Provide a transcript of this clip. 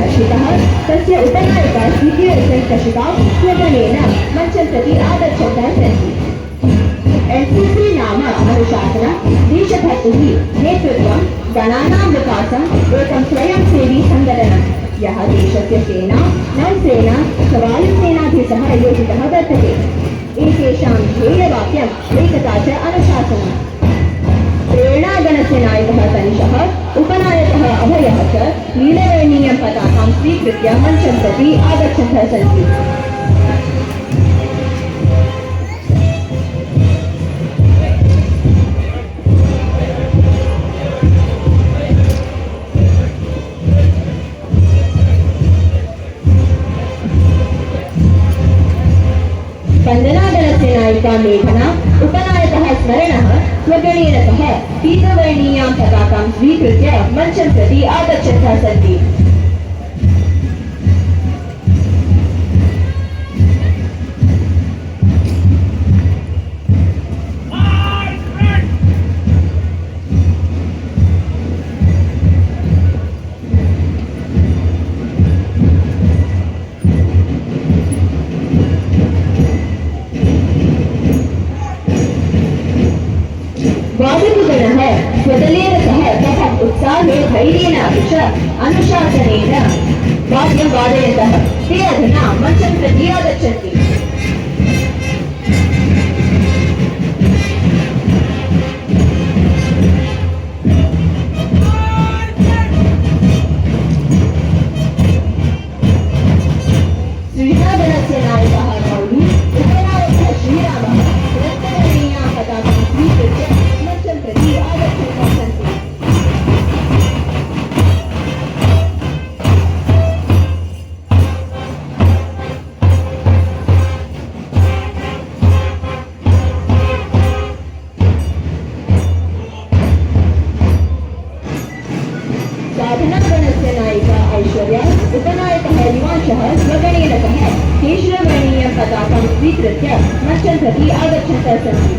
हर्षितः तस्य उपनायकः CPSL स्वगणेन मञ्चं प्रति आगच्छन्तः सन्ति। NCC नाम अनुशासनं, देशभक्तिः, नेतृत्वं, गणानां विकासम् एकं स्वयंसेवी सङ्घटनं यः देशस्य सेना, नौसेना च वायुसेनाभिः सह योजितः वर्तते। एतेषां ध्येयवाक्यम् एकता च अनुशासनम्। प्रेरणागणस्य नायकः तनिषः, उपनायकः अभयः च नीलवर्णीयं पताकां स्वीकृत्य मञ्चं प्रति आगच्छन्तः सन्ति। वन्दनागणस्य नायिका मेघना, उपनायकः स्मरणः स्वगणेन सह पीतवर्णीयां पताकां स्वीकृत्य मञ्चं प्रति आगच्छन्तः सन्ति। वादकगणः स्वदलेन सह तथा उत्साहे धैर्येण अपि च अनुशासनेन वाद्यं वादयन्तः ते अधुना मञ्चं प्रति आगच्छन्ति। श्रीरागणस्य नायकः मौली, उपनायकः श्रीरामः रक्तवर्णीयां पताकां स्वीकृत्य मञ्चं प्रति आगच्छन्तः सन्ति। साधनागणस्य नायिका ऐश्वर्या, उपनायकः युवांशः स्वगणेन सह केशरवर्णीयं पताकां स्वीकृत्य मञ्चं प्रति आगच्छन्तः सन्ति।